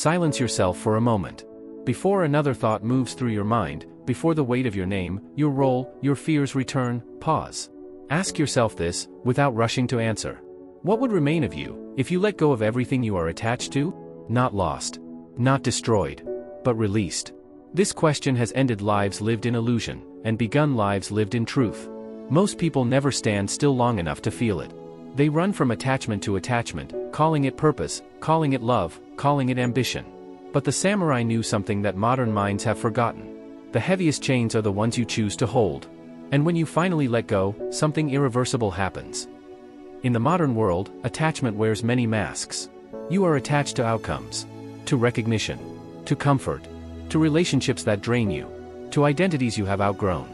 Silence yourself for a moment. Before another thought moves through your mind, before the weight of your name, your role, your fears return, pause. Ask yourself this, without rushing to answer. What would remain of you, if you let go of everything you are attached to? Not lost. Not destroyed. But released. This question has ended lives lived in illusion, and begun lives lived in truth. Most people never stand still long enough to feel it. They run from attachment to attachment, calling it purpose, calling it love, calling it ambition. But the samurai knew something that modern minds have forgotten. The heaviest chains are the ones you choose to hold. And when you finally let go, something irreversible happens. In the modern world, attachment wears many masks. You are attached to outcomes, to recognition, to comfort, to relationships that drain you, to identities you have outgrown,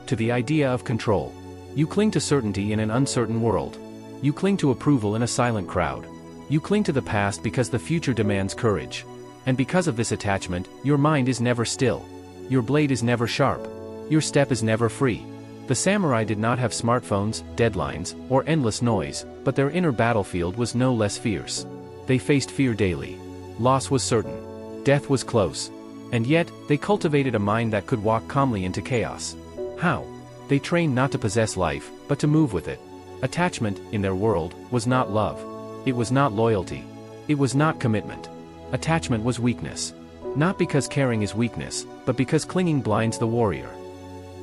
to the idea of control. You cling to certainty in an uncertain world. You cling to approval in a silent crowd. You cling to the past because the future demands courage. And because of this attachment, your mind is never still. Your blade is never sharp. Your step is never free. The samurai did not have smartphones, deadlines, or endless noise, but their inner battlefield was no less fierce. They faced fear daily. Loss was certain. Death was close. And yet, they cultivated a mind that could walk calmly into chaos. How? They trained not to possess life, but to move with it. Attachment, in their world, was not love. It was not loyalty. It was not commitment. Attachment was weakness. Not because caring is weakness, but because clinging blinds the warrior.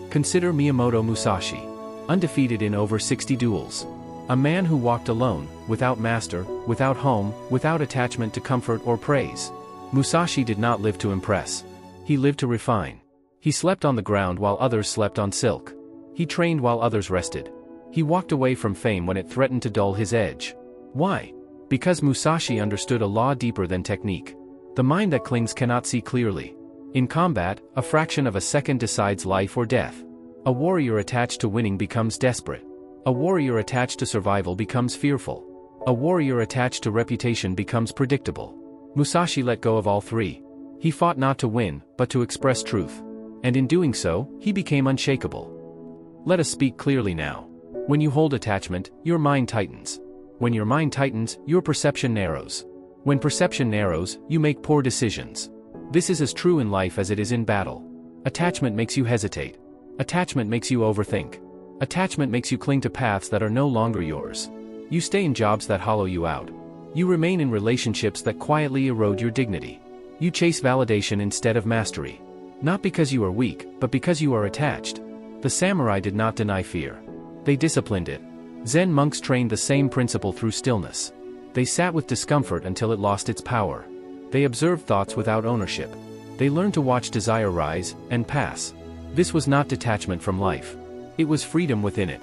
Consider Miyamoto Musashi. Undefeated in over 60 duels. A man who walked alone, without master, without home, without attachment to comfort or praise. Musashi did not live to impress. He lived to refine. He slept on the ground while others slept on silk. He trained while others rested. He walked away from fame when it threatened to dull his edge. Why? Because Musashi understood a law deeper than technique. The mind that clings cannot see clearly. In combat, a fraction of a second decides life or death. A warrior attached to winning becomes desperate. A warrior attached to survival becomes fearful. A warrior attached to reputation becomes predictable. Musashi let go of all three. He fought not to win, but to express truth. And in doing so, he became unshakable. Let us speak clearly now. When you hold attachment, your mind tightens. When your mind tightens, your perception narrows. When perception narrows, you make poor decisions. This is as true in life as it is in battle. Attachment makes you hesitate. Attachment makes you overthink. Attachment makes you cling to paths that are no longer yours. You stay in jobs that hollow you out. You remain in relationships that quietly erode your dignity. You chase validation instead of mastery. Not because you are weak, but because you are attached. The samurai did not deny fear. They disciplined it. Zen monks trained the same principle through stillness. They sat with discomfort until it lost its power. They observed thoughts without ownership. They learned to watch desire rise and pass. This was not detachment from life. It was freedom within it.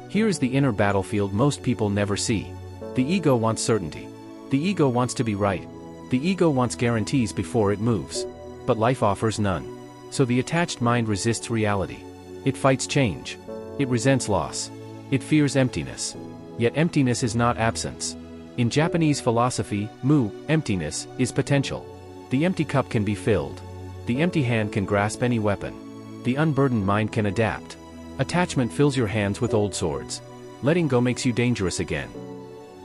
Here is the inner battlefield most people never see. The ego wants certainty. The ego wants to be right. The ego wants guarantees before it moves. But life offers none. So the attached mind resists reality. It fights change. It resents loss. It fears emptiness. Yet emptiness is not absence. In Japanese philosophy, emptiness, is potential. The empty cup can be filled. The empty hand can grasp any weapon. The unburdened mind can adapt. Attachment fills your hands with old swords. Letting go makes you dangerous again.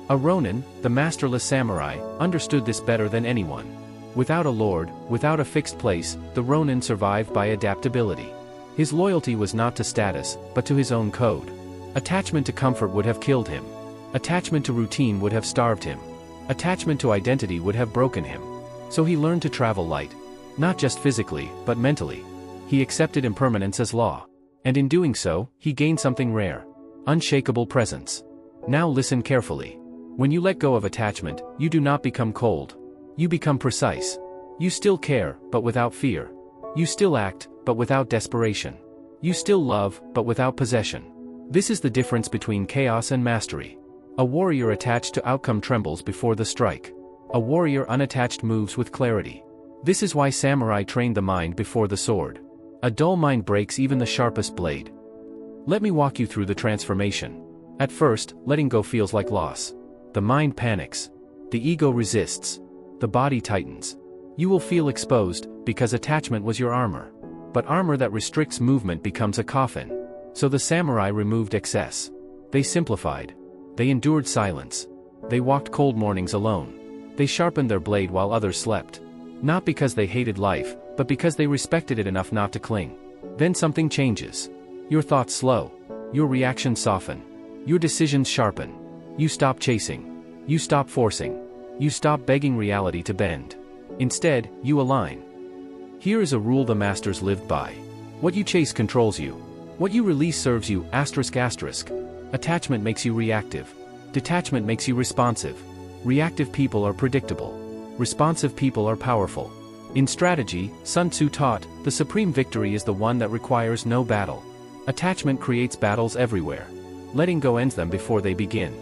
A Ronin, the masterless samurai, understood this better than anyone. Without a lord, without a fixed place, the Ronin survived by adaptability. His loyalty was not to status, but to his own code. Attachment to comfort would have killed him. Attachment to routine would have starved him. Attachment to identity would have broken him. So he learned to travel light. Not just physically, but mentally. He accepted impermanence as law. And in doing so, he gained something rare. Unshakable presence. Now listen carefully. When you let go of attachment, you do not become cold. You become precise. You still care, but without fear. You still act, but without desperation. You still love, but without possession. This is the difference between chaos and mastery. A warrior attached to outcome trembles before the strike. A warrior unattached moves with clarity. This is why samurai trained the mind before the sword. A dull mind breaks even the sharpest blade. Let me walk you through the transformation. At first, letting go feels like loss. The mind panics. The ego resists. The body tightens. You will feel exposed, because attachment was your armor. But armor that restricts movement becomes a coffin. So the samurai removed excess. They simplified. They endured silence. They walked cold mornings alone. They sharpened their blade while others slept. Not because they hated life, but because they respected it enough not to cling. Then something changes. Your thoughts slow. Your reactions soften. Your decisions sharpen. You stop chasing. You stop forcing. You stop begging reality to bend. Instead, you align. Here is a rule the masters lived by. What you chase controls you. What you release serves you. ****. Attachment makes you reactive. Detachment makes you responsive. Reactive people are predictable. Responsive people are powerful. In strategy, Sun Tzu taught, the supreme victory is the one that requires no battle. Attachment creates battles everywhere. Letting go ends them before they begin.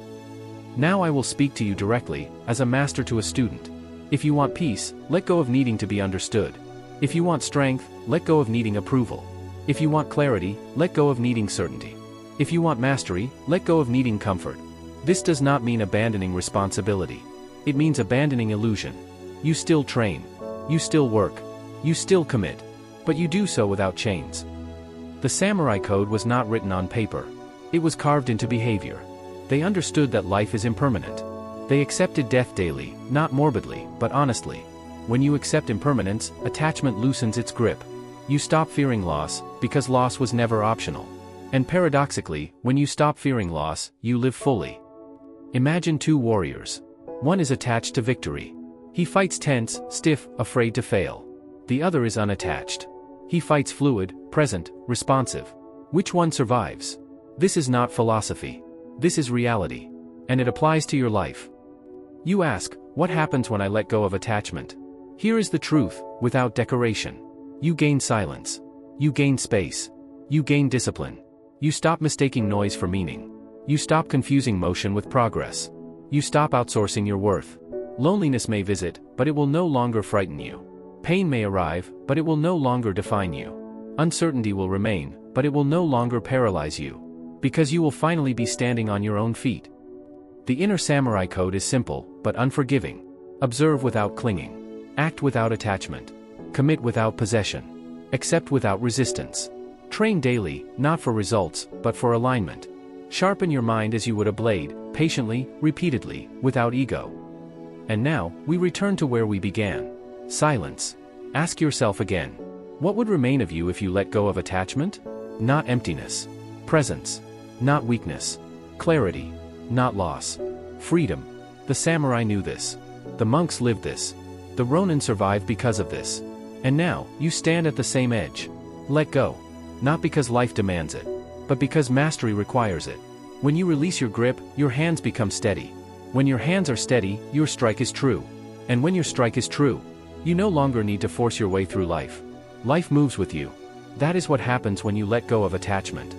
Now I will speak to you directly, as a master to a student. If you want peace, let go of needing to be understood. If you want strength, let go of needing approval. If you want clarity, let go of needing certainty. If you want mastery, let go of needing comfort. This does not mean abandoning responsibility. It means abandoning illusion. You still train. You still work. You still commit. But you do so without chains. The samurai code was not written on paper. It was carved into behavior. They understood that life is impermanent. They accepted death daily, not morbidly, but honestly. When you accept impermanence, attachment loosens its grip. You stop fearing loss, because loss was never optional. And paradoxically, when you stop fearing loss, you live fully. Imagine two warriors. One is attached to victory. He fights tense, stiff, afraid to fail. The other is unattached. He fights fluid, present, responsive. Which one survives? This is not philosophy. This is reality. And it applies to your life. You ask, what happens when I let go of attachment? Here is the truth, without decoration. You gain silence. You gain space. You gain discipline. You stop mistaking noise for meaning. You stop confusing motion with progress. You stop outsourcing your worth. Loneliness may visit, but it will no longer frighten you. Pain may arrive, but it will no longer define you. Uncertainty will remain, but it will no longer paralyze you. Because you will finally be standing on your own feet. The inner samurai code is simple, but unforgiving. Observe without clinging. Act without attachment. Commit without possession. Accept without resistance. Train daily, not for results, but for alignment. Sharpen your mind as you would a blade, patiently, repeatedly, without ego. And now, we return to where we began. Silence. Ask yourself again. What would remain of you if you let go of attachment? Not emptiness. Presence. Not weakness. Clarity. Not loss. Freedom. The samurai knew this. The monks lived this. The ronin survived because of this. And now, you stand at the same edge. Let go. Not because life demands it, but because mastery requires it. When you release your grip, your hands become steady. When your hands are steady, your strike is true. And when your strike is true, you no longer need to force your way through life. Life moves with you. That is what happens when you let go of attachment.